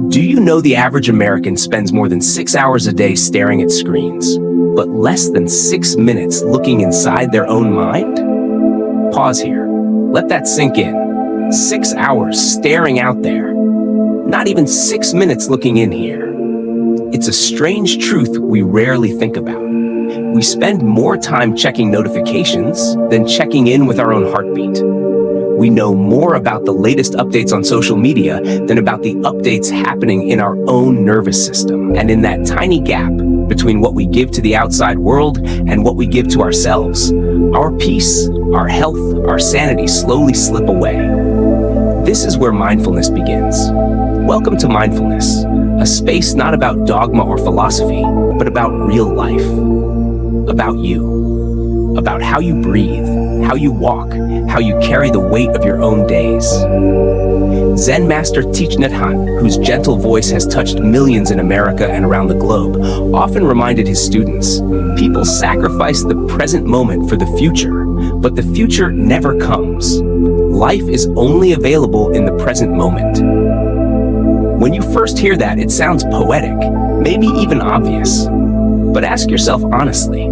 Do you know the average American spends more than 6 hours a day staring at screens, but less than 6 minutes looking inside their own mind? Pause here. Let that sink in. 6 hours staring out there. Not even 6 minutes looking in here. It's a strange truth we rarely think about. We spend more time checking notifications than checking in with our own heartbeat. We know more about the latest updates on social media than about the updates happening in our own nervous system. And in that tiny gap between what we give to the outside world and what we give to ourselves, our peace, our health, our sanity slowly slip away. This is where mindfulness begins. Welcome to Mindfulness, a space not about dogma or philosophy, but about real life. About you. About how you breathe, how you walk, how you carry the weight of your own days. Zen master Thich Nhat Hanh, whose gentle voice has touched millions in America and around the globe, often reminded his students, people sacrifice the present moment for the future, but the future never comes. Life is only available in the present moment. When you first hear that, it sounds poetic, maybe even obvious. But ask yourself honestly,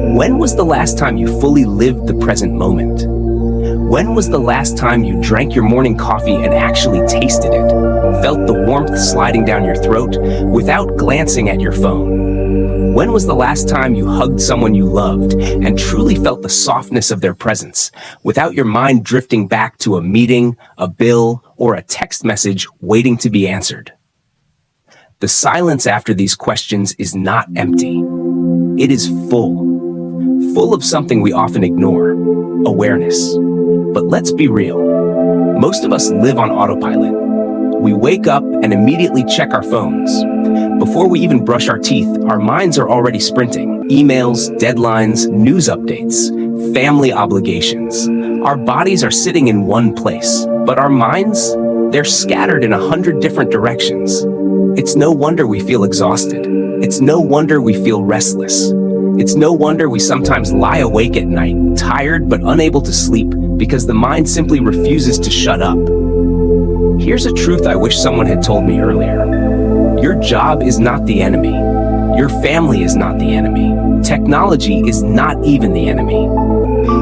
when was the last time you fully lived the present moment? When was the last time you drank your morning coffee and actually tasted it, felt the warmth sliding down your throat without glancing at your phone? When was the last time you hugged someone you loved and truly felt the softness of their presence without your mind drifting back to a meeting, a bill, or a text message waiting to be answered? The silence after these questions is not empty. It is full of something we often ignore, awareness. But let's be real. Most of us live on autopilot. We wake up and immediately check our phones. Before we even brush our teeth, our minds are already sprinting. Emails, deadlines, news updates, family obligations. Our bodies are sitting in one place, but our minds, they're scattered in 100 different directions. It's no wonder we feel exhausted. It's no wonder we feel restless. It's no wonder we sometimes lie awake at night, tired but unable to sleep, because the mind simply refuses to shut up. Here's a truth I wish someone had told me earlier. Your job is not the enemy. Your family is not the enemy. Technology is not even the enemy.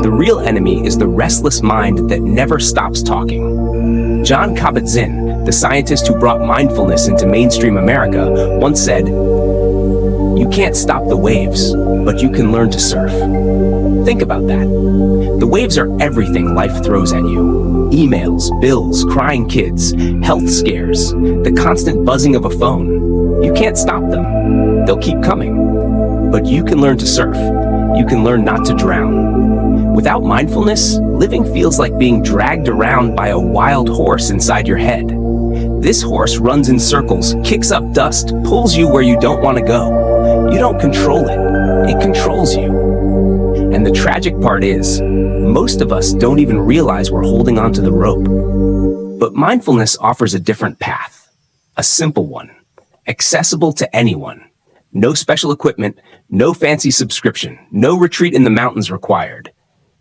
The real enemy is the restless mind that never stops talking. Jon Kabat-Zinn, the scientist who brought mindfulness into mainstream America, once said, "You can't stop the waves, but you can learn to surf." Think about that. The waves are everything life throws at you. Emails, bills, crying kids, health scares, the constant buzzing of a phone. You can't stop them. They'll keep coming. But you can learn to surf. You can learn not to drown. Without mindfulness, living feels like being dragged around by a wild horse inside your head. This horse runs in circles, kicks up dust, pulls you where you don't want to go. You don't control it. It controls you. And the tragic part is, most of us don't even realize we're holding onto the rope. But mindfulness offers a different path. A simple one. Accessible to anyone. No special equipment, no fancy subscription, no retreat in the mountains required.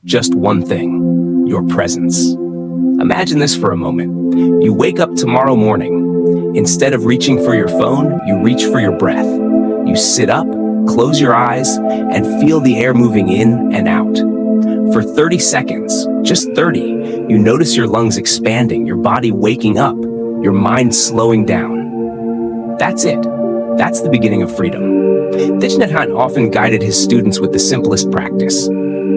Just one thing, your presence. Imagine this for a moment. You wake up tomorrow morning. Instead of reaching for your phone, you reach for your breath. You sit up, close your eyes, and feel the air moving in and out. For 30 seconds, just 30, you notice your lungs expanding, your body waking up, your mind slowing down. That's it. That's the beginning of freedom. Thich Nhat Hanh often guided his students with the simplest practice.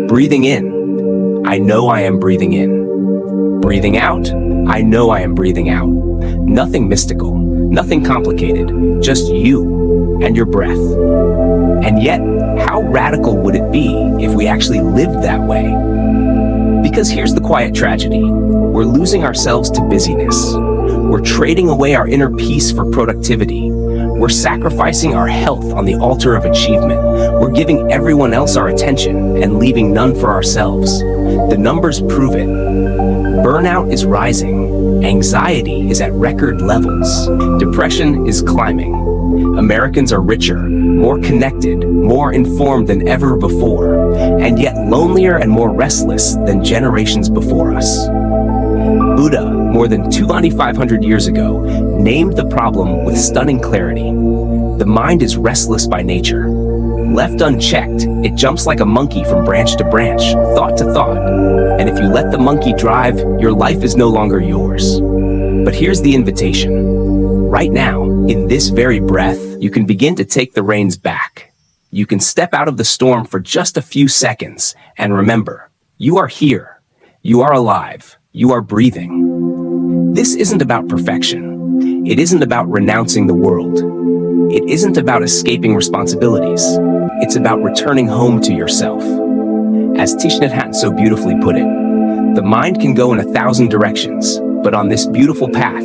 Breathing in, I know I am breathing in. Breathing out, I know I am breathing out. Nothing mystical, nothing complicated, just you and your breath. And yet, how radical would it be if we actually lived that way? Because here's the quiet tragedy. We're losing ourselves to busyness. We're trading away our inner peace for productivity. We're sacrificing our health on the altar of achievement. We're giving everyone else our attention and leaving none for ourselves. The numbers prove it. Burnout is rising. Anxiety is at record levels. Depression is climbing. Americans are richer, more connected, more informed than ever before, and yet lonelier and more restless than generations before us. Buddha, more than 2,500 years ago, named the problem with stunning clarity. The mind is restless by nature. Left unchecked, it jumps like a monkey from branch to branch, thought to thought. And if you let the monkey drive, your life is no longer yours. But here's the invitation. Right now, in this very breath, you can begin to take the reins back. You can step out of the storm for just a few seconds and remember, you are here. You are alive. You are breathing. This isn't about perfection. It isn't about renouncing the world. It isn't about escaping responsibilities. It's about returning home to yourself. As Thich Nhat Hanh so beautifully put it, the mind can go in 1,000 directions, but on this beautiful path,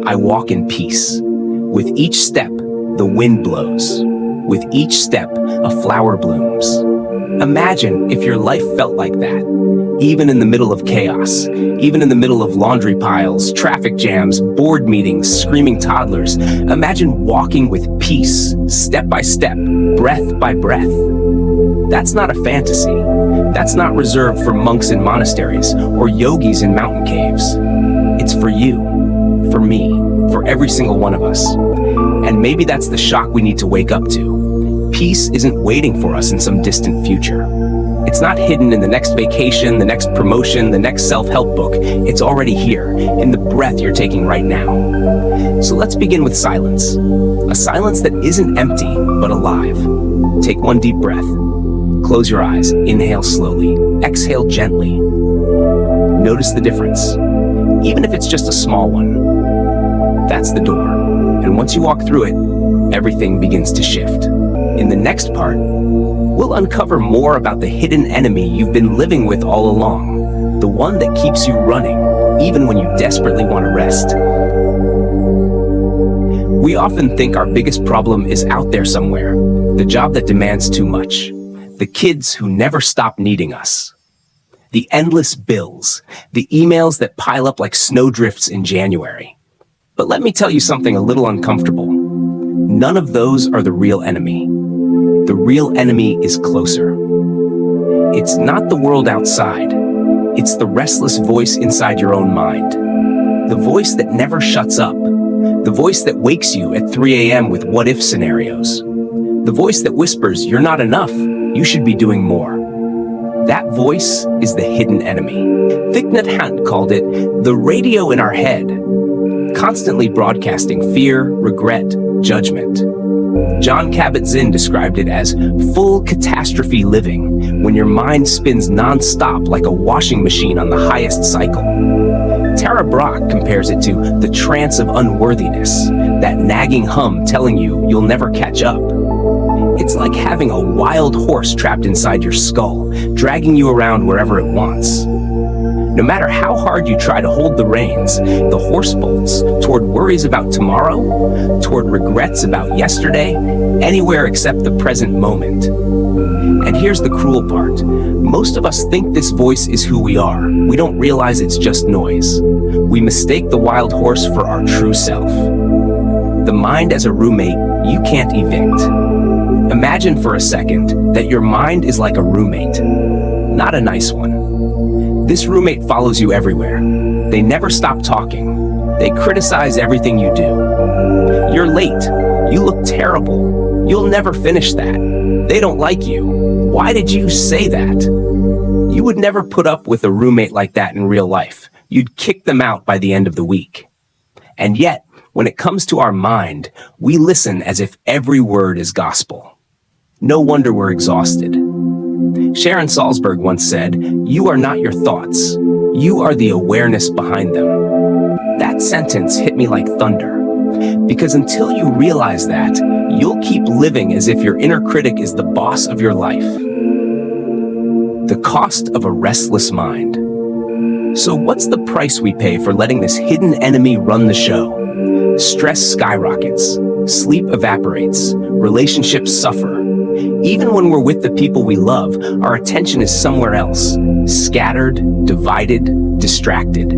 I walk in peace. With each step, the wind blows. With each step, a flower blooms. Imagine if your life felt like that, even in the middle of chaos, even in the middle of laundry piles, traffic jams, board meetings, screaming toddlers. Imagine walking with peace, step by step, breath by breath. That's not a fantasy. That's not reserved for monks in monasteries or yogis in mountain caves. It's for you, for me, for every single one of us. And maybe that's the shock we need to wake up to. Peace isn't waiting for us in some distant future. It's not hidden in the next vacation, the next promotion, the next self-help book. It's already here, in the breath you're taking right now. So let's begin with silence. A silence that isn't empty, but alive. Take one deep breath. Close your eyes. Inhale slowly. Exhale gently. Notice the difference. Even if it's just a small one. That's the door. And once you walk through it, everything begins to shift. In the next part, we'll uncover more about the hidden enemy you've been living with all along. The one that keeps you running, even when you desperately want to rest. We often think our biggest problem is out there somewhere. The job that demands too much. The kids who never stop needing us. The endless bills. The emails that pile up like snowdrifts in January. But let me tell you something a little uncomfortable. None of those are the real enemy. The real enemy is closer. It's not the world outside. It's the restless voice inside your own mind. The voice that never shuts up. The voice that wakes you at 3 a.m. with what-if scenarios. The voice that whispers, "You're not enough. You should be doing more." That voice is the hidden enemy. Thich Nhat Hanh called it the radio in our head, constantly broadcasting fear, regret, judgment. John Kabat-Zinn described it as full catastrophe living, when your mind spins non-stop like a washing machine on the highest cycle. Tara Brach compares it to the trance of unworthiness, that nagging hum telling you you'll never catch up. It's like having a wild horse trapped inside your skull, dragging you around wherever it wants. No matter how hard you try to hold the reins, the horse bolts toward worries about tomorrow, toward regrets about yesterday, anywhere except the present moment. And here's the cruel part. Most of us think this voice is who we are. We don't realize it's just noise. We mistake the wild horse for our true self. The mind as a roommate you can't evict. Imagine for a second that your mind is like a roommate, not a nice one. This roommate follows you everywhere. They never stop talking. They criticize everything you do. You're late. You look terrible. You'll never finish that. They don't like you. Why did you say that? You would never put up with a roommate like that in real life. You'd kick them out by the end of the week. And yet, when it comes to our mind, we listen as if every word is gospel. No wonder we're exhausted. Sharon Salzberg once said, "You are not your thoughts. You are the awareness behind them." That sentence hit me like thunder. Because until you realize that, you'll keep living as if your inner critic is the boss of your life. The cost of a restless mind. So what's the price we pay for letting this hidden enemy run the show? Stress skyrockets, sleep evaporates, relationships suffer. Even when we're with the people we love, our attention is somewhere else, scattered, divided, distracted.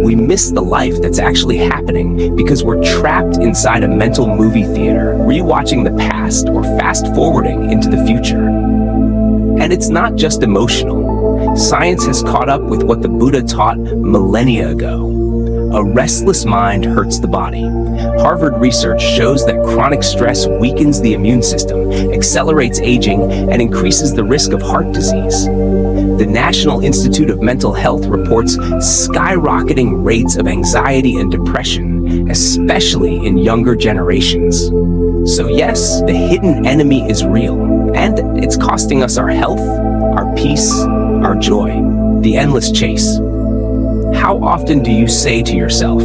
We miss the life that's actually happening because we're trapped inside a mental movie theater, rewatching the past or fast-forwarding into the future. And it's not just emotional. Science has caught up with what the Buddha taught millennia ago. A restless mind hurts the body. Harvard research shows that chronic stress weakens the immune system, accelerates aging, and increases the risk of heart disease. The National Institute of Mental Health reports skyrocketing rates of anxiety and depression, especially in younger generations. So yes, the hidden enemy is real, and it's costing us our health, our peace, our joy, the endless chase. How often do you say to yourself,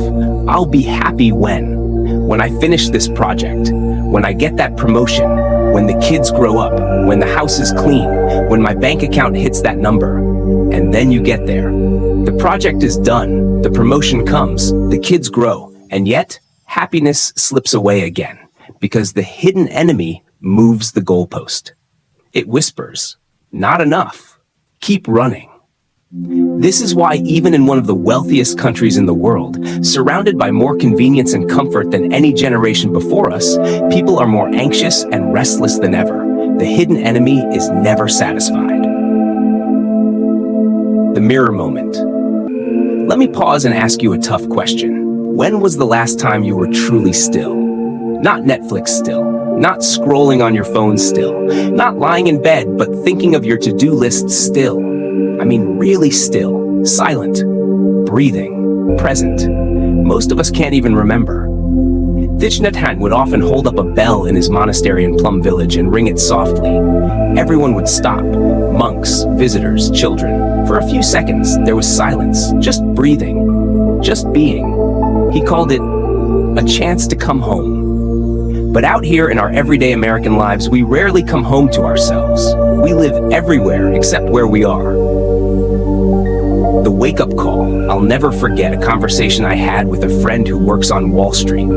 I'll be happy when I finish this project, when I get that promotion, when the kids grow up, when the house is clean, when my bank account hits that number? And then you get there. The project is done, the promotion comes, the kids grow, and yet happiness slips away again because the hidden enemy moves the goalpost. It whispers, not enough, keep running. This is why even in one of the wealthiest countries in the world, surrounded by more convenience and comfort than any generation before us, people are more anxious and restless than ever. The hidden enemy is never satisfied. The mirror moment. Let me pause and ask you a tough question. When was the last time you were truly still? Not Netflix still, not scrolling on your phone still, not lying in bed but thinking of your to-do list still. I mean, really still, silent, breathing, present. Most of us can't even remember. Thich Nhat Hanh would often hold up a bell in his monastery in Plum Village and ring it softly. Everyone would stop, monks, visitors, children. For a few seconds, there was silence, just breathing, just being. He called it a chance to come home. But out here in our everyday American lives, we rarely come home to ourselves. We live everywhere except where we are. The wake-up call. I'll never forget a conversation I had with a friend who works on Wall Street.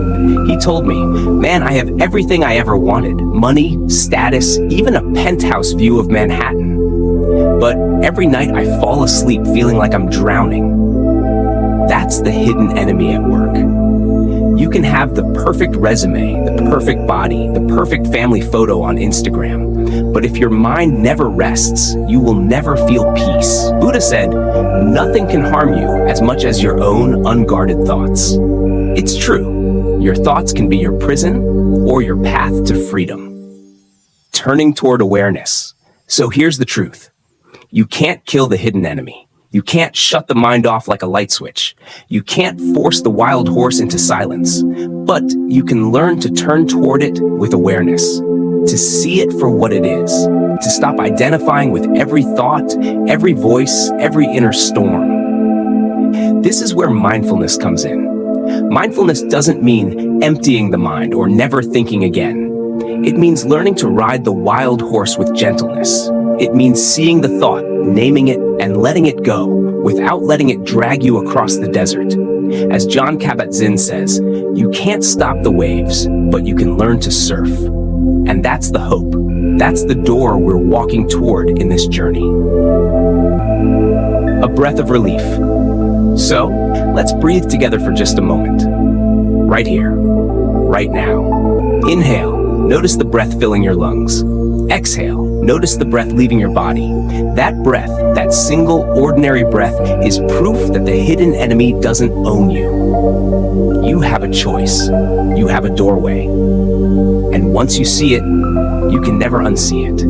He told me, man, I have everything I ever wanted. Money, status, even a penthouse view of Manhattan. But every night I fall asleep feeling like I'm drowning. That's the hidden enemy at work. You can have the perfect resume, the perfect body, the perfect family photo on Instagram. But if your mind never rests, you will never feel peace. Buddha said, nothing can harm you as much as your own unguarded thoughts. It's true. Your thoughts can be your prison or your path to freedom. Turning toward awareness. So here's the truth. You can't kill the hidden enemy. You can't shut the mind off like a light switch. You can't force the wild horse into silence. But you can learn to turn toward it with awareness, to see it for what it is, to stop identifying with every thought, every voice, every inner storm. This is where mindfulness comes in. Mindfulness doesn't mean emptying the mind or never thinking again. It means learning to ride the wild horse with gentleness. It means seeing the thought, naming it, and letting it go without letting it drag you across the desert. As Jon Kabat-Zinn says, you can't stop the waves, but you can learn to surf. And that's the hope. That's the door we're walking toward in this journey. A breath of relief. So, let's breathe together for just a moment. Right here, right now. Inhale, notice the breath filling your lungs. Exhale, notice the breath leaving your body. That breath, that single ordinary breath, is proof that the hidden enemy doesn't own you. You have a choice. You have a doorway. And once you see it, you can never unsee it.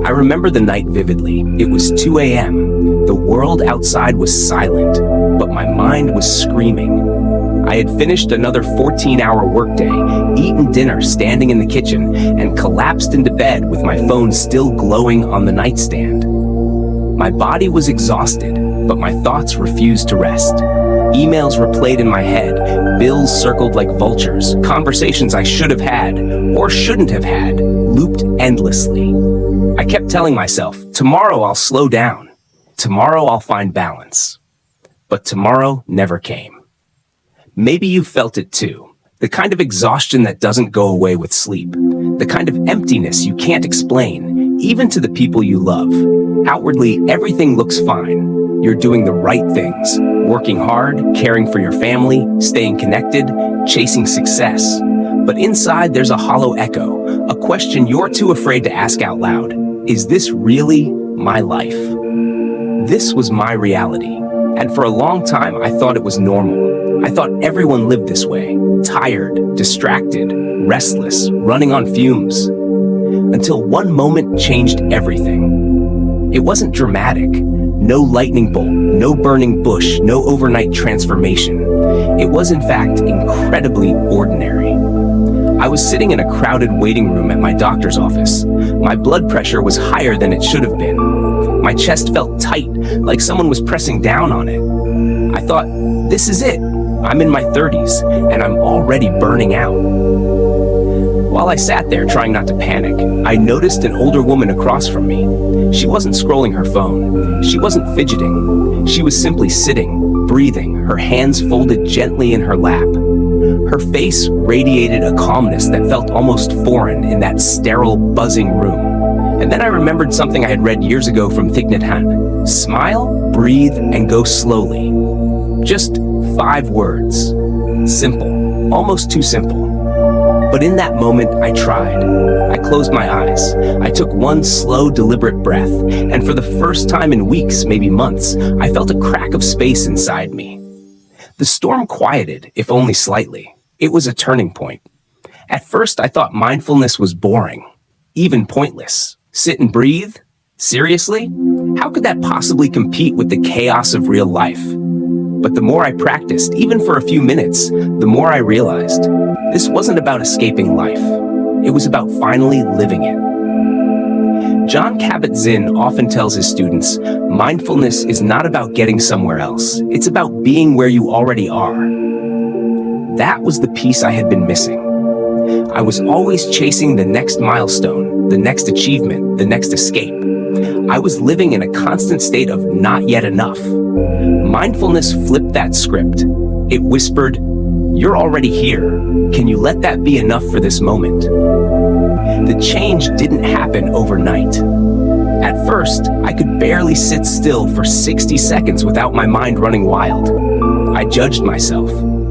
I remember the night vividly. It was 2 a.m. The world outside was silent, but my mind was screaming. I had finished another 14-hour workday, eaten dinner standing in the kitchen, and collapsed into bed with my phone still glowing on the nightstand. My body was exhausted, but my thoughts refused to rest. Emails replayed in my head, bills circled like vultures, conversations I should have had, or shouldn't have had, looped endlessly. I kept telling myself, tomorrow I'll slow down. Tomorrow I'll find balance. But tomorrow never came. Maybe you felt it too. The kind of exhaustion that doesn't go away with sleep. The kind of emptiness you can't explain, even to the people you love. Outwardly, everything looks fine. You're doing the right things, working hard, caring for your family, staying connected, chasing success. But inside, there's a hollow echo, a question you're too afraid to ask out loud. Is this really my life? This was my reality. And for a long time, I thought it was normal. I thought everyone lived this way, tired, distracted, restless, running on fumes. Until one moment changed everything. It wasn't dramatic. No lightning bolt, no burning bush, no overnight transformation. It was, in fact, incredibly ordinary. I was sitting in a crowded waiting room at my doctor's office. My blood pressure was higher than it should have been. My chest felt tight, like someone was pressing down on it. I thought, this is it. I'm in my 30s, and I'm already burning out. While I sat there trying not to panic, I noticed an older woman across from me. She wasn't scrolling her phone. She wasn't fidgeting. She was simply sitting, breathing, her hands folded gently in her lap. Her face radiated a calmness that felt almost foreign in that sterile, buzzing room. And then I remembered something I had read years ago from Thich Nhat Hanh. Smile, breathe, and go slowly. Just 5 words. Simple. Almost too simple. But in that moment, I tried. I closed my eyes. I took one slow, deliberate breath, and for the first time in weeks, maybe months, I felt a crack of space inside me. The storm quieted, if only slightly. It was a turning point. At first, I thought mindfulness was boring, even pointless. Sit and breathe? Seriously? How could that possibly compete with the chaos of real life? But the more I practiced, even for a few minutes, the more I realized this wasn't about escaping life. It was about finally living it. Jon Kabat-Zinn often tells his students, mindfulness is not about getting somewhere else. It's about being where you already are. That was the piece I had been missing. I was always chasing the next milestone, the next achievement, the next escape. I was living in a constant state of not yet enough. Mindfulness flipped that script. It whispered, you're already here. Can you let that be enough for this moment? The change didn't happen overnight. At first, I could barely sit still for 60 seconds without my mind running wild. I judged myself.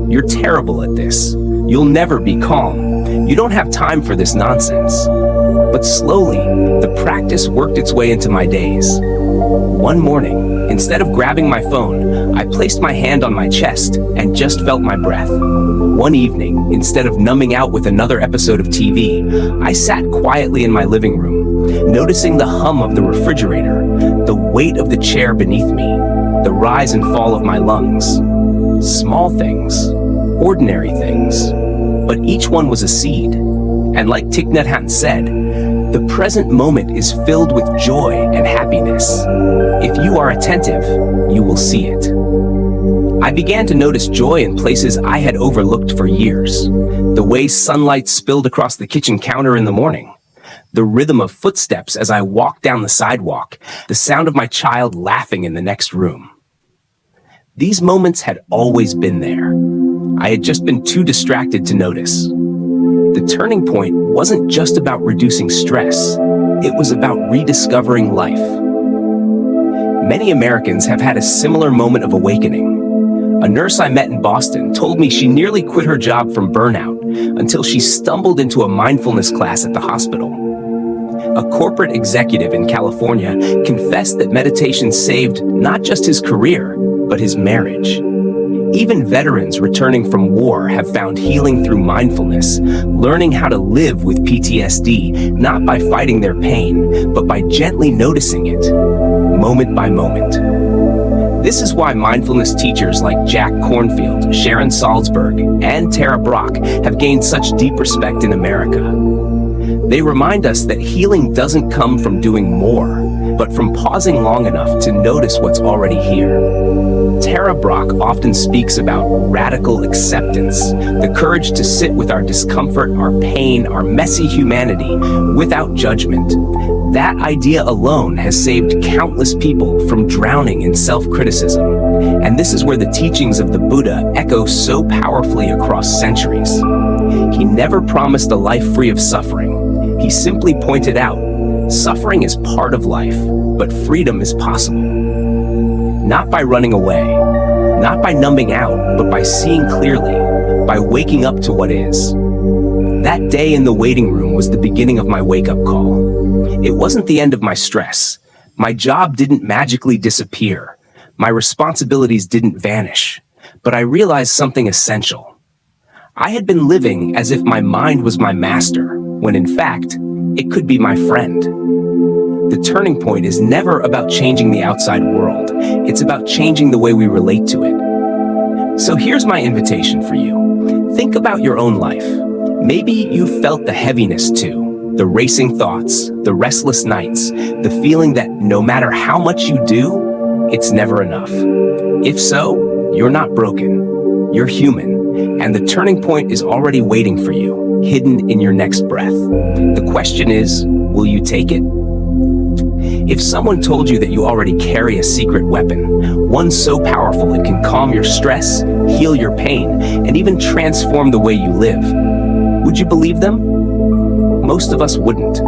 You're terrible at this. You'll never be calm. You don't have time for this nonsense. But slowly, the practice worked its way into my days. One morning, instead of grabbing my phone, I placed my hand on my chest and just felt my breath. One evening, instead of numbing out with another episode of TV, I sat quietly in my living room, noticing the hum of the refrigerator, the weight of the chair beneath me, the rise and fall of my lungs. Small things, ordinary things, but each one was a seed. And like Thich Nhat Hanh said, the present moment is filled with joy and happiness. If you are attentive, you will see it. I began to notice joy in places I had overlooked for years. The way sunlight spilled across the kitchen counter in the morning. The rhythm of footsteps as I walked down the sidewalk. The sound of my child laughing in the next room. These moments had always been there. I had just been too distracted to notice. The turning point wasn't just about reducing stress. It was about rediscovering life. Many Americans have had a similar moment of awakening. A nurse I met in Boston told me she nearly quit her job from burnout until she stumbled into a mindfulness class at the hospital. A corporate executive in California confessed that meditation saved not just his career, but his marriage. Even veterans returning from war have found healing through mindfulness, learning how to live with PTSD, not by fighting their pain, but by gently noticing it, moment by moment. This is why mindfulness teachers like Jack Kornfield, Sharon Salzberg, and Tara Brach have gained such deep respect in America. They remind us that healing doesn't come from doing more, but from pausing long enough to notice what's already here. Tara Brach often speaks about radical acceptance, the courage to sit with our discomfort, our pain, our messy humanity without judgment. That idea alone has saved countless people from drowning in self-criticism. And this is where the teachings of the Buddha echo so powerfully across centuries. He never promised a life free of suffering. He simply pointed out, suffering is part of life, but freedom is possible. Not by running away, not by numbing out, but by seeing clearly, by waking up to what is. That day in the waiting room was the beginning of my wake-up call. It wasn't the end of my stress. My job didn't magically disappear. My responsibilities didn't vanish. But I realized something essential. I had been living as if my mind was my master, when in fact, it could be my friend. The turning point is never about changing the outside world. It's about changing the way we relate to it. So here's my invitation for you. Think about your own life. Maybe you felt the heaviness too, the racing thoughts, the restless nights, the feeling that no matter how much you do, it's never enough. If so, you're not broken. You're human, and the turning point is already waiting for you, hidden in your next breath. The question is, will you take it? If someone told you that you already carry a secret weapon, one so powerful it can calm your stress, heal your pain, and even transform the way you live, would you believe them? Most of us wouldn't.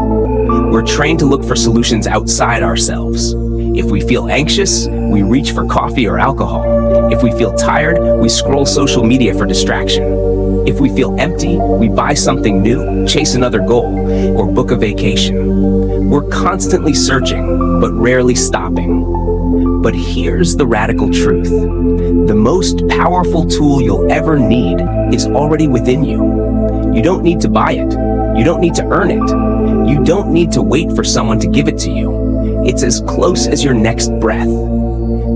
We're trained to look for solutions outside ourselves. If we feel anxious, we reach for coffee or alcohol. If we feel tired, we scroll social media for distraction. If we feel empty, we buy something new, chase another goal, or book a vacation. We're constantly searching, but rarely stopping. But here's the radical truth. The most powerful tool you'll ever need is already within you. You don't need to buy it. You don't need to earn it. You don't need to wait for someone to give it to you. It's as close as your next breath.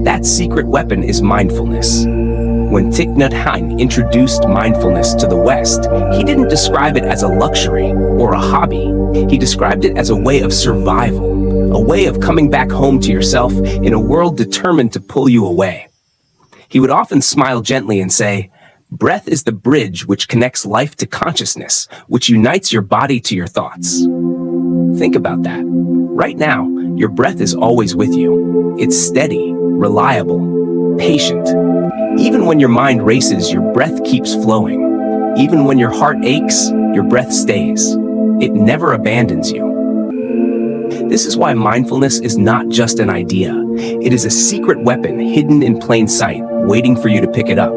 That secret weapon is mindfulness. When Thich Nhat Hanh introduced mindfulness to the West, he didn't describe it as a luxury or a hobby. He described it as a way of survival, a way of coming back home to yourself in a world determined to pull you away. He would often smile gently and say, "Breath is the bridge which connects life to consciousness, which unites your body to your thoughts." Think about that. Right now, your breath is always with you. It's steady, reliable, patient. Even when your mind races, your breath keeps flowing. Even when your heart aches, your breath stays. It never abandons you. This is why mindfulness is not just an idea. It is a secret weapon hidden in plain sight, waiting for you to pick it up.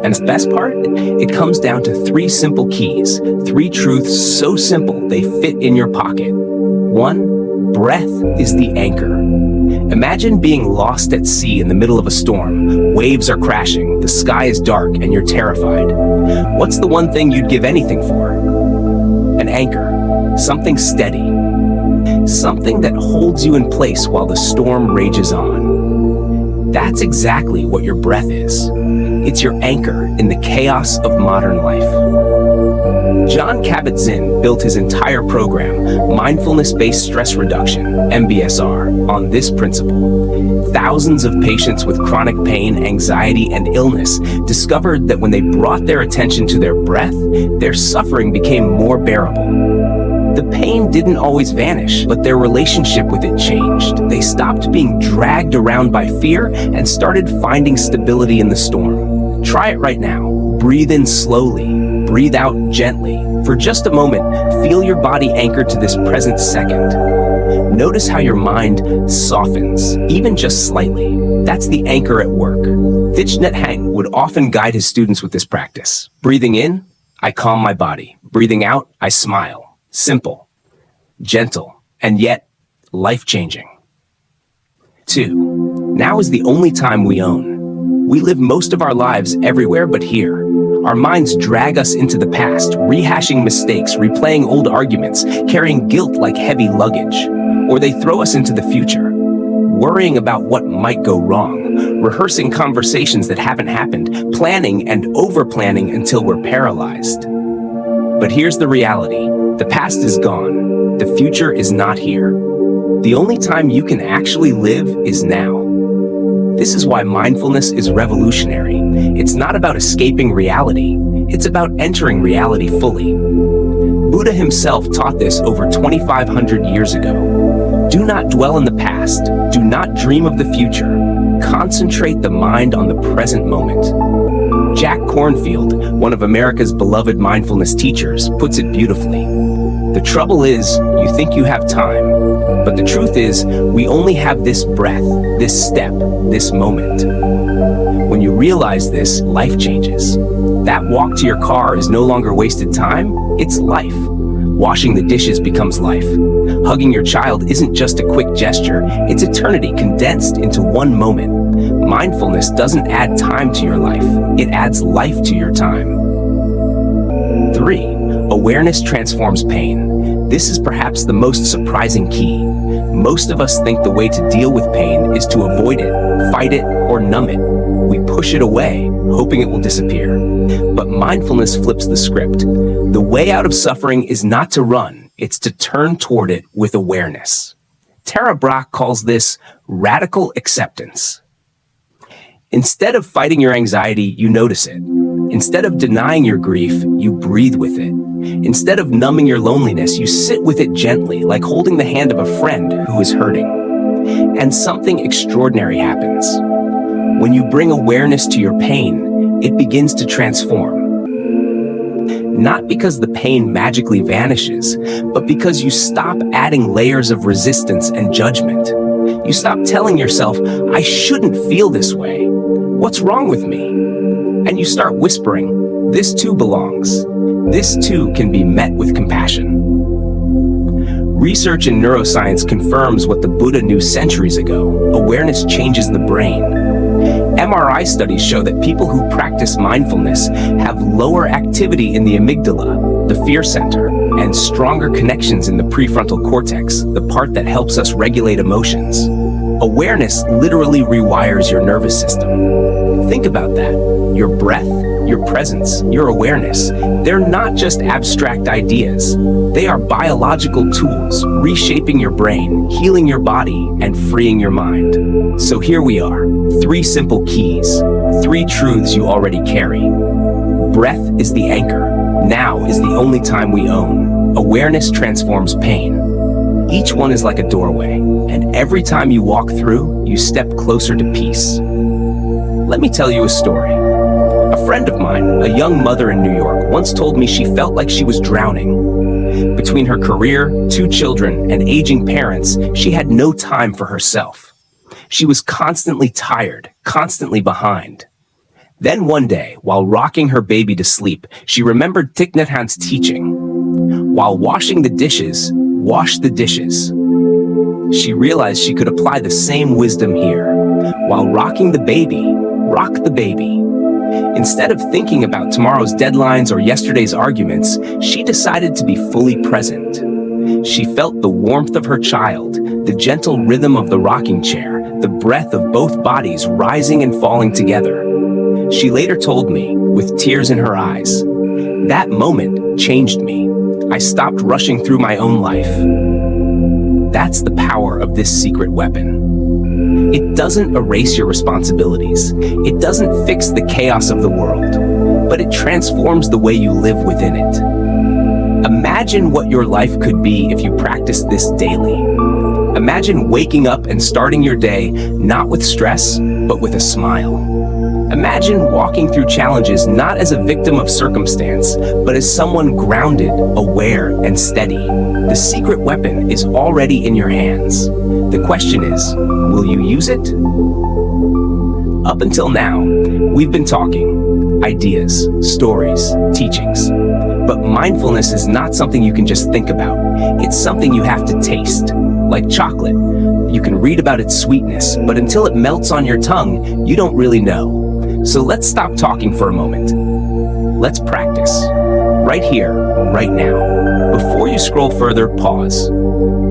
And the best part? It comes down to 3 simple keys, 3 truths so simple they fit in your pocket. 1, breath is the anchor. Imagine being lost at sea in the middle of a storm. Waves are crashing, the sky is dark, and you're terrified. What's the one thing you'd give anything for? An anchor, something steady, something that holds you in place while the storm rages on. That's exactly what your breath is. It's your anchor in the chaos of modern life. Jon Kabat-Zinn built his entire program, Mindfulness-Based Stress Reduction, MBSR, on this principle. Thousands of patients with chronic pain, anxiety, and illness discovered that when they brought their attention to their breath, their suffering became more bearable. The pain didn't always vanish, but their relationship with it changed. They stopped being dragged around by fear and started finding stability in the storm. Try it right now. Breathe in slowly. Breathe out gently. For just a moment, feel your body anchored to this present second. Notice how your mind softens, even just slightly. That's the anchor at work. Thich Nhat Hanh would often guide his students with this practice. Breathing in, I calm my body. Breathing out, I smile. Simple, gentle, and yet life-changing. 2, now is the only time we own. We live most of our lives everywhere but here. Our minds drag us into the past, rehashing mistakes, replaying old arguments, carrying guilt like heavy luggage. Or they throw us into the future, worrying about what might go wrong, rehearsing conversations that haven't happened, planning and over-planning until we're paralyzed. But here's the reality. The past is gone. The future is not here. The only time you can actually live is now. This is why mindfulness is revolutionary. It's not about escaping reality. It's about entering reality fully. Buddha himself taught this over 2,500 years ago. Do not dwell in the past. Do not dream of the future. Concentrate the mind on the present moment. Jack Kornfield, one of America's beloved mindfulness teachers, puts it beautifully. The trouble is, you think you have time, but the truth is, we only have this breath, this step, this moment. When you realize this, life changes. That walk to your car is no longer wasted time, it's life. Washing the dishes becomes life. Hugging your child isn't just a quick gesture, it's eternity condensed into one moment. Mindfulness doesn't add time to your life, it adds life to your time. 3. Awareness transforms pain. This is perhaps the most surprising key. Most of us think the way to deal with pain is to avoid it, fight it, or numb it. We push it away, hoping it will disappear. But mindfulness flips the script. The way out of suffering is not to run, it's to turn toward it with awareness. Tara Brach calls this radical acceptance. Instead of fighting your anxiety, you notice it. Instead of denying your grief, you breathe with it. Instead of numbing your loneliness, you sit with it gently, like holding the hand of a friend who is hurting. And something extraordinary happens. When you bring awareness to your pain, it begins to transform. Not because the pain magically vanishes, but because you stop adding layers of resistance and judgment. You stop telling yourself, I shouldn't feel this way. What's wrong with me? And you start whispering, this too belongs. This too can be met with compassion. Research in neuroscience confirms what the Buddha knew centuries ago. Awareness changes the brain. MRI studies show that people who practice mindfulness have lower activity in the amygdala, the fear center, and stronger connections in the prefrontal cortex, the part that helps us regulate emotions. Awareness literally rewires your nervous system. Think about that. Your breath, your presence, your awareness, they're not just abstract ideas. They are biological tools, reshaping your brain, healing your body, and freeing your mind. So here we are, 3 simple keys, 3 truths you already carry. Breath is the anchor. Now is the only time we own. Awareness transforms pain. Each one is like a doorway, and every time you walk through, you step closer to peace. Let me tell you a story. A friend of mine, a young mother in New York, once told me she felt like she was drowning. Between her career, 2 children, and aging parents, she had no time for herself. She was constantly tired, constantly behind. Then one day, while rocking her baby to sleep, she remembered Thich Nhat Hanh's teaching. While washing the dishes, wash the dishes. She realized she could apply the same wisdom here. While rocking the baby, rock the baby. Instead of thinking about tomorrow's deadlines or yesterday's arguments, she decided to be fully present. She felt the warmth of her child, the gentle rhythm of the rocking chair, the breath of both bodies rising and falling together. She later told me, with tears in her eyes, that moment changed me. I stopped rushing through my own life. That's the power of this secret weapon. It doesn't erase your responsibilities. It doesn't fix the chaos of the world, but it transforms the way you live within it. Imagine what your life could be if you practiced this daily. Imagine waking up and starting your day not with stress, but with a smile. Imagine walking through challenges not as a victim of circumstance, but as someone grounded, aware, and steady. The secret weapon is already in your hands. The question is, will you use it? Up until now, we've been talking, ideas, stories, teachings. But mindfulness is not something you can just think about. It's something you have to taste. Like chocolate, you can read about its sweetness, but until it melts on your tongue, you don't really know. So let's stop talking for a moment. Let's practice. Right here, right now. Before you scroll further, pause.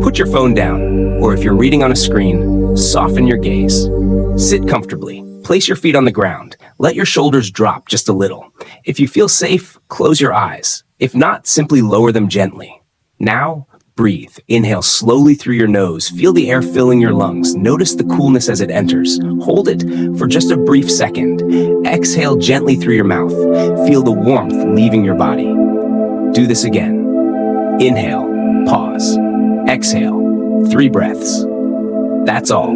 Put your phone down, or if you're reading on a screen, soften your gaze. Sit comfortably. Place your feet on the ground. Let your shoulders drop just a little. If you feel safe, close your eyes. If not, simply lower them gently. Now, breathe. Inhale slowly through your nose. Feel the air filling your lungs. Notice the coolness as it enters. Hold it for just a brief second. Exhale gently through your mouth. Feel the warmth leaving your body. Do this again. Inhale, pause, exhale. 3 breaths. That's all.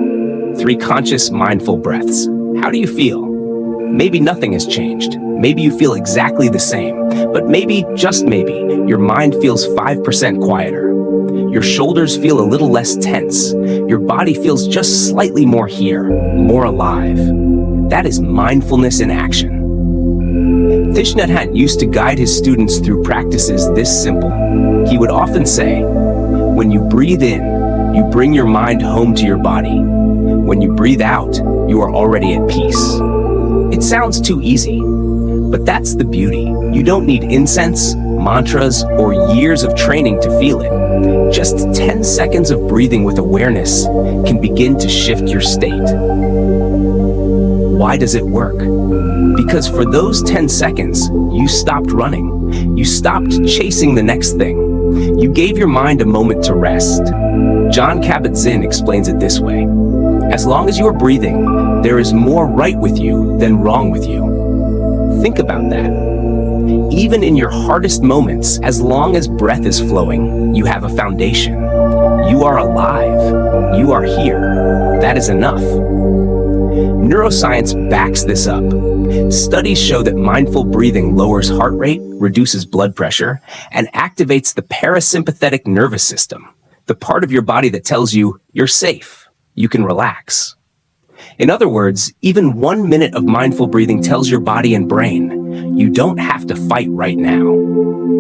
3 conscious, mindful breaths. How do you feel? Maybe nothing has changed. Maybe you feel exactly the same. But maybe, just maybe, your mind feels 5% quieter. Your shoulders feel a little less tense. Your body feels just slightly more here, more alive. That is mindfulness in action. Thich Nhat Hanh used to guide his students through practices this simple. He would often say, when you breathe in, you bring your mind home to your body. When you breathe out, you are already at peace. It sounds too easy, but that's the beauty. You don't need incense, mantras, or years of training to feel it. Just 10 seconds of breathing with awareness can begin to shift your state. Why does it work? Because for those 10 seconds, you stopped running. You stopped chasing the next thing. You gave your mind a moment to rest. Jon Kabat-Zinn explains it this way: as long as you're breathing, there is more right with you than wrong with you. Think about that. Even in your hardest moments, as long as breath is flowing, you have a foundation. You are alive. You are here. That is enough. Neuroscience backs this up. Studies show that mindful breathing lowers heart rate, reduces blood pressure, and activates the parasympathetic nervous system, the part of your body that tells you you're safe, you can relax. In other words, even 1 minute of mindful breathing tells your body and brain, you don't have to fight right now.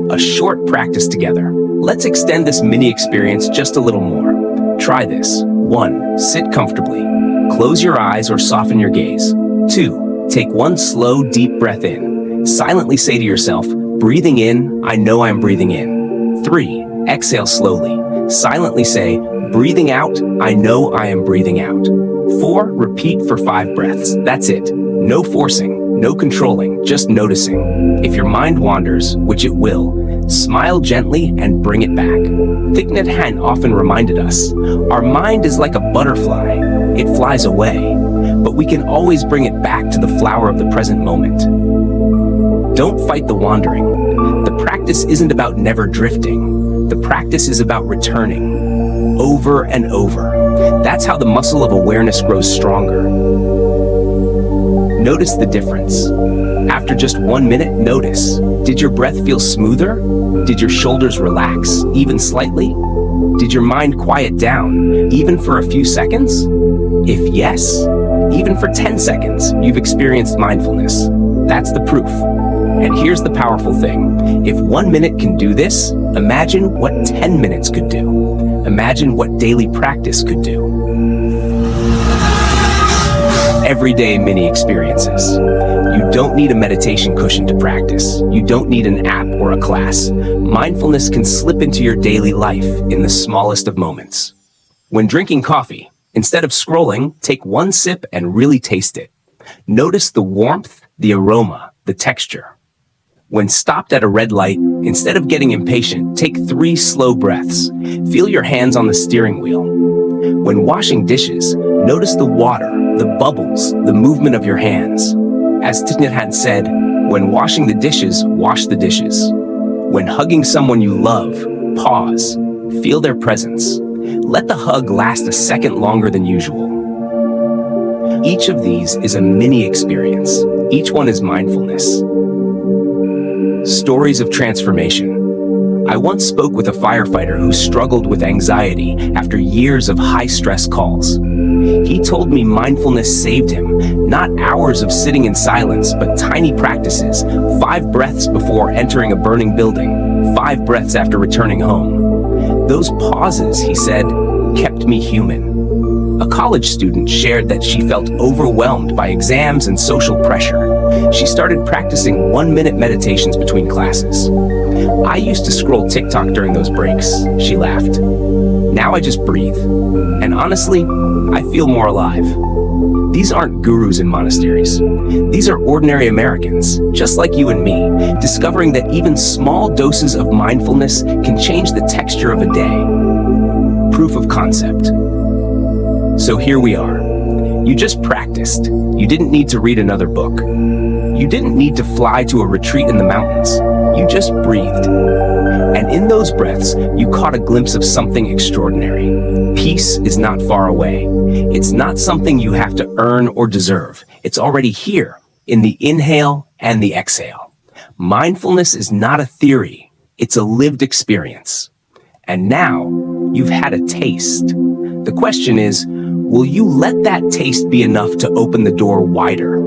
A short practice together. Let's extend this mini experience just a little more. Try this. 1. Sit comfortably. Close your eyes or soften your gaze. 2. Take one slow, deep breath in. Silently say to yourself, breathing in, I know I'm breathing in. 3. Exhale slowly. Silently say, breathing out, I know I am breathing out. 4. Repeat for 5 breaths. That's it. No forcing, no controlling, just noticing. If your mind wanders, which it will, smile gently and bring it back. Thich Nhat Hanh often reminded us, our mind is like a butterfly. It flies away, but we can always bring it back to the flower of the present moment. Don't fight the wandering. The practice isn't about never drifting. The practice is about returning, over and over. That's how the muscle of awareness grows stronger. Notice the difference. After just 1 minute, notice. Did your breath feel smoother? Did your shoulders relax, even slightly? Did your mind quiet down, even for a few seconds? If yes, even for 10 seconds, you've experienced mindfulness. That's the proof. And here's the powerful thing. If 1 minute can do this, imagine what 10 minutes could do. Imagine what daily practice could do. Everyday mini experiences. You don't need a meditation cushion to practice. You don't need an app or a class. Mindfulness can slip into your daily life in the smallest of moments. When drinking coffee, instead of scrolling, take one sip and really taste it. Notice the warmth, the aroma, the texture. When stopped at a red light, instead of getting impatient, take 3 slow breaths. Feel your hands on the steering wheel. When washing dishes, notice the water, the bubbles, the movement of your hands. As Thich Nhat Hanh said, when washing the dishes, wash the dishes. When hugging someone you love, pause. Feel their presence. Let the hug last a second longer than usual. Each of these is a mini experience. Each one is mindfulness. Stories of transformation. I once spoke with a firefighter who struggled with anxiety after years of high-stress calls. He told me mindfulness saved him, not hours of sitting in silence, but tiny practices, 5 breaths before entering a burning building, 5 breaths after returning home. Those pauses, he said, kept me human. A college student shared that she felt overwhelmed by exams and social pressure. She started practicing 1-minute meditations between classes. I used to scroll TikTok during those breaks, she laughed. Now I just breathe. And honestly, I feel more alive. These aren't gurus in monasteries. These are ordinary Americans, just like you and me, discovering that even small doses of mindfulness can change the texture of a day. Proof of concept. So here we are. You just practiced. You didn't need to read another book. You didn't need to fly to a retreat in the mountains. You just breathed. And in those breaths, you caught a glimpse of something extraordinary. Peace is not far away. It's not something you have to earn or deserve. It's already here, in the inhale and the exhale. Mindfulness is not a theory. It's a lived experience. And now, you've had a taste. The question is, will you let that taste be enough to open the door wider?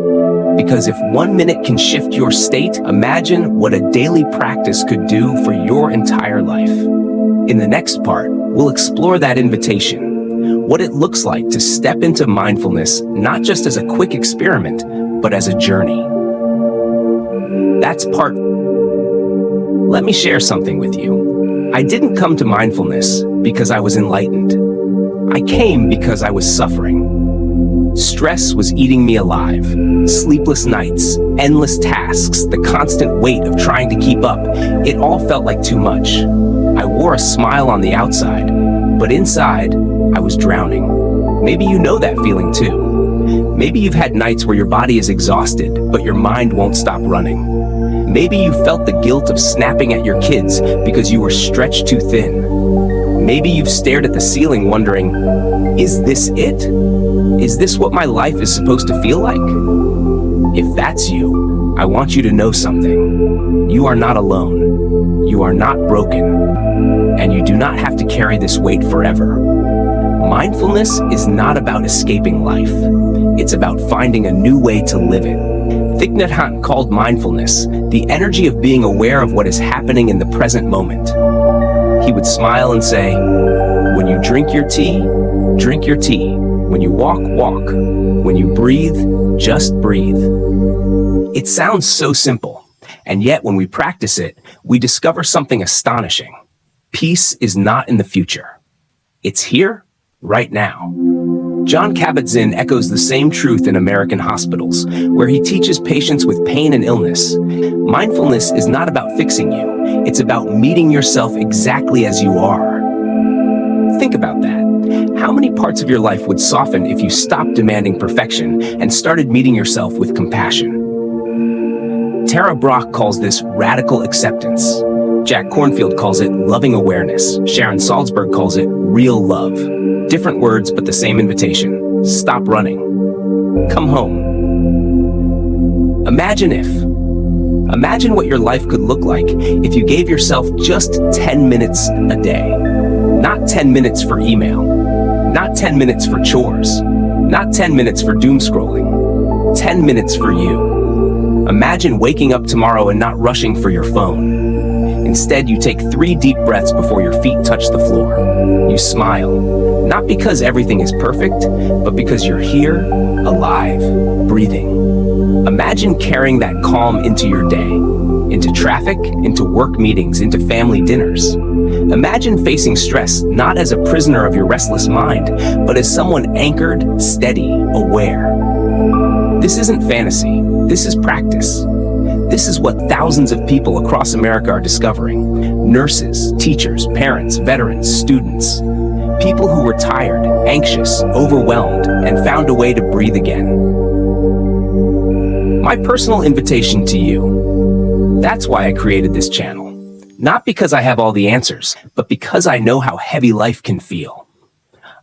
Because if 1 minute can shift your state, imagine what a daily practice could do for your entire life. In the next part, we'll explore that invitation. what it looks like to step into mindfulness not just as a quick experiment, but as a journey. That's part. Let me share something with you. I didn't come to mindfulness because I was enlightened. I came because I was suffering. Stress was eating me alive. Sleepless nights, endless tasks, the constant weight of trying to keep up. It all felt like too much. I wore a smile on the outside, but inside, I was drowning. Maybe you know that feeling too. Maybe you've had nights where your body is exhausted, but your mind won't stop running. Maybe you felt the guilt of snapping at your kids because you were stretched too thin. Maybe you've stared at the ceiling wondering, is this it? Is this what my life is supposed to feel like? If that's you, I want you to know something. You are not alone. You are not broken. And you do not have to carry this weight forever. Mindfulness is not about escaping life. It's about finding a new way to live it. Thich Nhat Hanh called mindfulness the energy of being aware of what is happening in the present moment. He would smile and say, when you drink your tea, drink your tea. When you walk, walk. When you breathe, just breathe. It sounds so simple, and yet when we practice it, we discover something astonishing. Peace is not in the future. It's here, right now. Jon Kabat-Zinn echoes the same truth in American hospitals, where he teaches patients with pain and illness. Mindfulness is not about fixing you. It's about meeting yourself exactly as you are. Think about that. How many parts of your life would soften if you stopped demanding perfection and started meeting yourself with compassion? Tara Brach calls this radical acceptance. Jack Kornfield calls it loving awareness. Sharon Salzberg calls it real love. Different words, but the same invitation. Stop running. Come home. Imagine what your life could look like if you gave yourself just 10 minutes a day. Not 10 minutes for email. Not 10 minutes for chores. Not 10 minutes for doom scrolling. 10 minutes for you. Imagine waking up tomorrow and not rushing for your phone. Instead, you take 3 deep breaths before your feet touch the floor. You smile, not because everything is perfect, but because you're here, alive, breathing. Imagine carrying that calm into your day, into traffic, into work meetings, into family dinners. Imagine facing stress not as a prisoner of your restless mind, but as someone anchored, steady, aware. This isn't fantasy. This is practice. This is what thousands of people across America are discovering. Nurses, teachers, parents, veterans, students. People who were tired, anxious, overwhelmed, and found a way to breathe again. My personal invitation to you. That's why I created this channel. Not because I have all the answers, but because I know how heavy life can feel.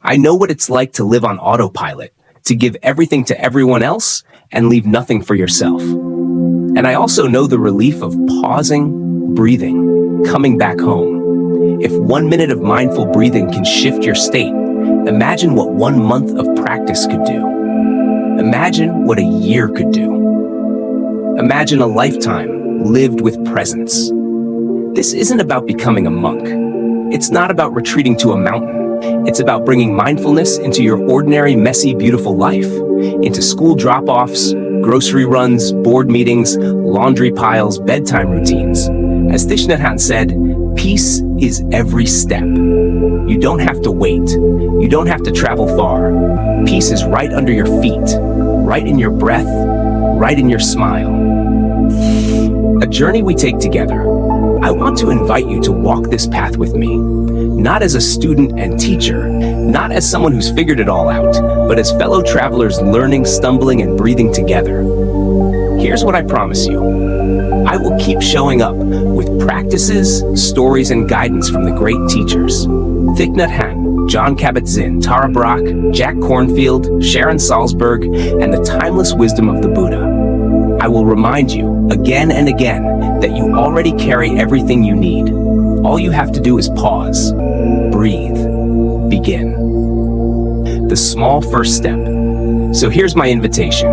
I know what it's like to live on autopilot, to give everything to everyone else and leave nothing for yourself. And I also know the relief of pausing, breathing, coming back home. If 1 minute of mindful breathing can shift your state, imagine what 1 month of practice could do. Imagine what a year could do. Imagine a lifetime lived with presence. This isn't about becoming a monk. It's not about retreating to a mountain. It's about bringing mindfulness into your ordinary, messy, beautiful life, into school drop-offs, grocery runs, board meetings, laundry piles, bedtime routines. As Thich Nhat Hanh said, peace is every step. You don't have to wait. You don't have to travel far. Peace is right under your feet, right in your breath, right in your smile. A journey we take together. I want to invite you to walk this path with me, not as a student and teacher, not as someone who's figured it all out, but as fellow travelers learning, stumbling, and breathing together. Here's what I promise you. I will keep showing up with practices, stories, and guidance from the great teachers. Thich Nhat Hanh, Jon Kabat-Zinn, Tara Brach, Jack Kornfield, Sharon Salzberg, and the timeless wisdom of the Buddha. I will remind you again and again that you already carry everything you need. All you have to do is pause, breathe, begin. The small first step. So here's my invitation.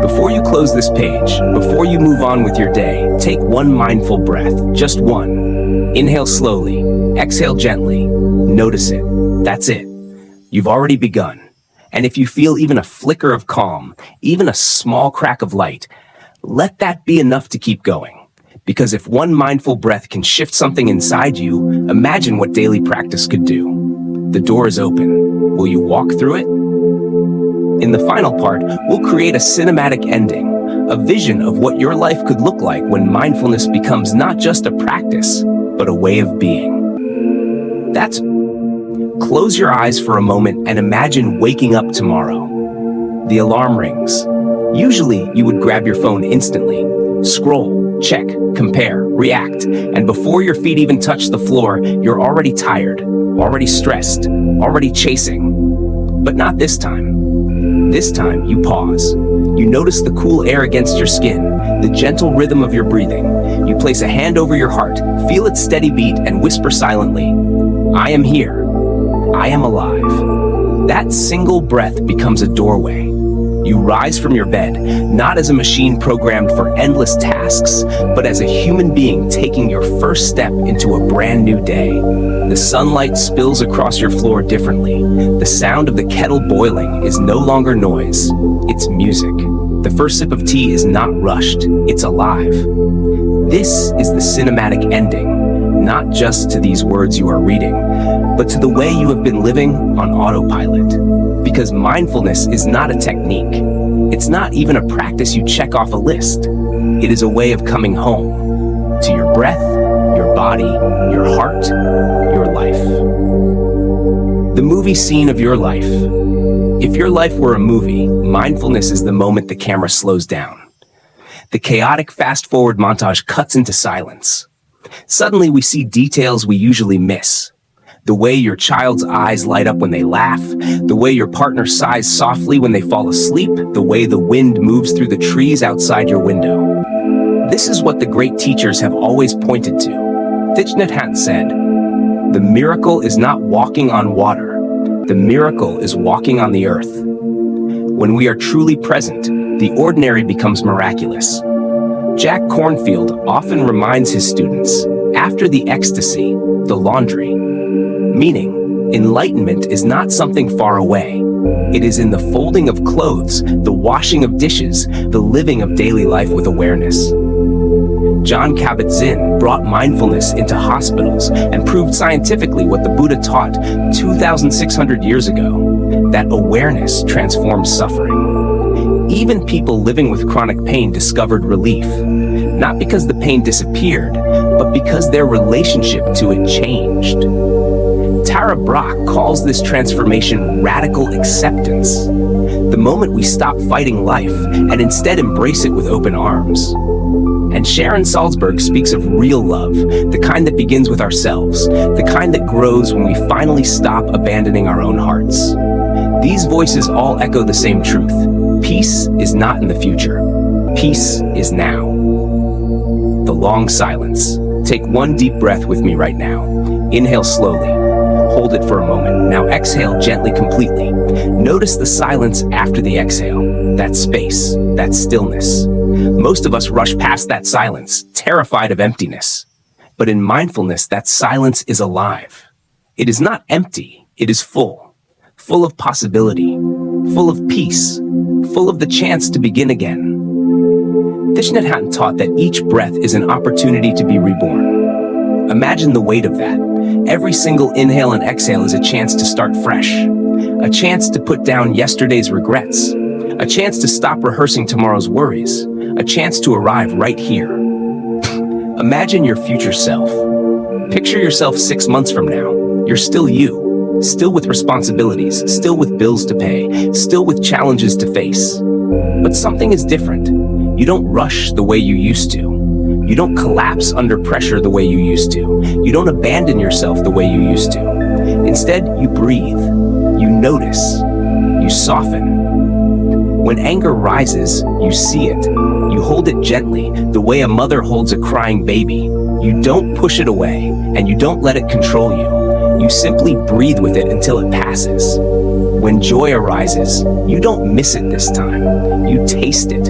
Before you close this page, before you move on with your day, take 1 mindful breath, just 1. Inhale slowly, exhale gently. Notice it. That's it. You've already begun. And if you feel even a flicker of calm, even a small crack of light, let that be enough to keep going. Because if one mindful breath can shift something inside you, imagine what daily practice could do. The door is open. Will you walk through it? In the final part, we'll create a cinematic ending, a vision of what your life could look like when mindfulness becomes not just a practice, but a way of being. Close your eyes for a moment and imagine waking up tomorrow. The alarm rings. Usually, you would grab your phone instantly, scroll, check, compare, react, and before your feet even touch the floor, you're already tired, already stressed, already chasing. But not this time. This time, you pause. You notice the cool air against your skin, the gentle rhythm of your breathing. You place a hand over your heart, feel its steady beat, and whisper silently, "I am here. I am alive." That single breath becomes a doorway. You rise from your bed, not as a machine programmed for endless tasks, but as a human being taking your first step into a brand new day. The sunlight spills across your floor differently. The sound of the kettle boiling is no longer noise, it's music. The first sip of tea is not rushed, it's alive. This is the cinematic ending, not just to these words you are reading, but to the way you have been living on autopilot. Because mindfulness is not a technique. It's not even a practice you check off a list. It is a way of coming home to your breath, your body, your heart, your life. The movie scene of your life. If your life were a movie, mindfulness is the moment the camera slows down. The chaotic fast-forward montage cuts into silence. Suddenly we see details we usually miss. The way your child's eyes light up when they laugh, the way your partner sighs softly when they fall asleep, the way the wind moves through the trees outside your window. This is what the great teachers have always pointed to. Thich Nhat Hanh said, "The miracle is not walking on water. The miracle is walking on the earth." When we are truly present, the ordinary becomes miraculous. Jack Kornfield often reminds his students, after the ecstasy, the laundry. Meaning, enlightenment is not something far away. It is in the folding of clothes, the washing of dishes, the living of daily life with awareness. Jon Kabat-Zinn brought mindfulness into hospitals and proved scientifically what the Buddha taught 2,600 years ago, that awareness transforms suffering. Even people living with chronic pain discovered relief, not because the pain disappeared, but because their relationship to it changed. Tara Brach calls this transformation radical acceptance. The moment we stop fighting life and instead embrace it with open arms. And Sharon Salzberg speaks of real love, the kind that begins with ourselves, the kind that grows when we finally stop abandoning our own hearts. These voices all echo the same truth. Peace is not in the future. Peace is now. The long silence. Take one deep breath with me right now. Inhale slowly. Hold it for a moment. Now exhale gently, completely. Notice the silence after the exhale. That space, that stillness. Most of us rush past that silence, terrified of emptiness. But in mindfulness, that silence is alive. It is not empty, it is full. Full of possibility, full of peace, full of the chance to begin again. Thich Nhat Hanh taught that each breath is an opportunity to be reborn. Imagine the weight of that. Every single inhale and exhale is a chance to start fresh. A chance to put down yesterday's regrets. A chance to stop rehearsing tomorrow's worries. A chance to arrive right here. Imagine your future self. Picture yourself 6 months from now. You're still you. Still with responsibilities. Still with bills to pay. Still with challenges to face. But something is different. You don't rush the way you used to. You don't collapse under pressure the way you used to. You don't abandon yourself the way you used to. Instead, you breathe. You notice. You soften. When anger rises, you see it. You hold it gently, the way a mother holds a crying baby. You don't push it away, and you don't let it control you. You simply breathe with it until it passes. When joy arises, you don't miss it this time. You taste it.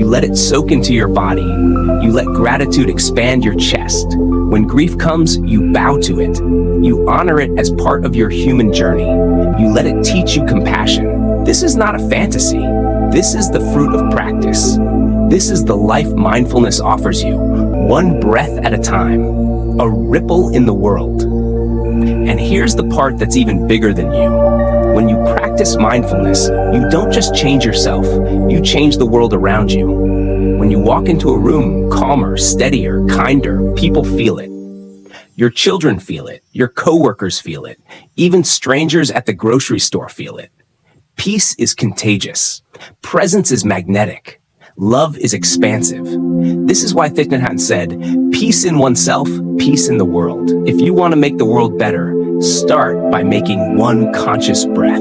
You let it soak into your body. You let gratitude expand your chest. When grief comes, you bow to it. You honor it as part of your human journey. You let it teach you compassion. This is not a fantasy. This is the fruit of practice. This is the life mindfulness offers you, one breath at a time, a ripple in the world. And here's the part that's even bigger than you. When you practice mindfulness, you don't just change yourself, you change the world around you. When you walk into a room, calmer, steadier, kinder, people feel it. Your children feel it, your coworkers feel it, even strangers at the grocery store feel it. Peace is contagious. Presence is magnetic. Love is expansive. This is why Thich Nhat Hanh said, peace in oneself, peace in the world. If you want to make the world better, start by making one conscious breath.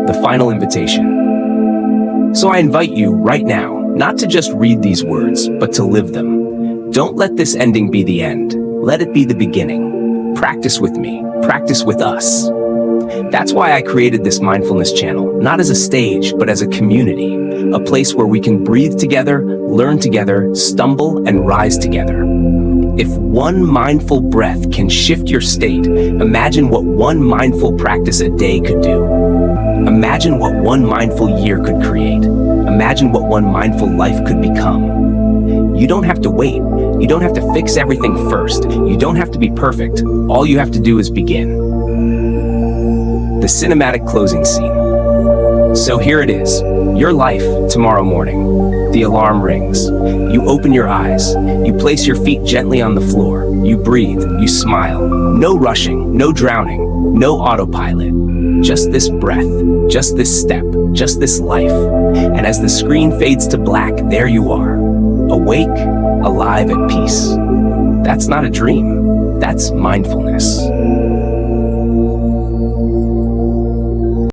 The final invitation. So I invite you right now, not to just read these words, but to live them. Don't let this ending be the end. Let it be the beginning. Practice with me. Practice with us. That's why I created this mindfulness channel, not as a stage, but as a community, a place where we can breathe together, learn together, stumble, and rise together. If one mindful breath can shift your state, imagine what one mindful practice a day could do. Imagine what one mindful year could create. Imagine what one mindful life could become. You don't have to wait. You don't have to fix everything first. You don't have to be perfect. All you have to do is begin. The cinematic closing scene. So here it is, your life tomorrow morning. The alarm rings. You open your eyes. You place your feet gently on the floor. You breathe. You smile. No rushing, no drowning, no autopilot. Just this breath, just this step, just this life. And as the screen fades to black, there you are, awake, alive, at peace. That's not a dream. That's mindfulness.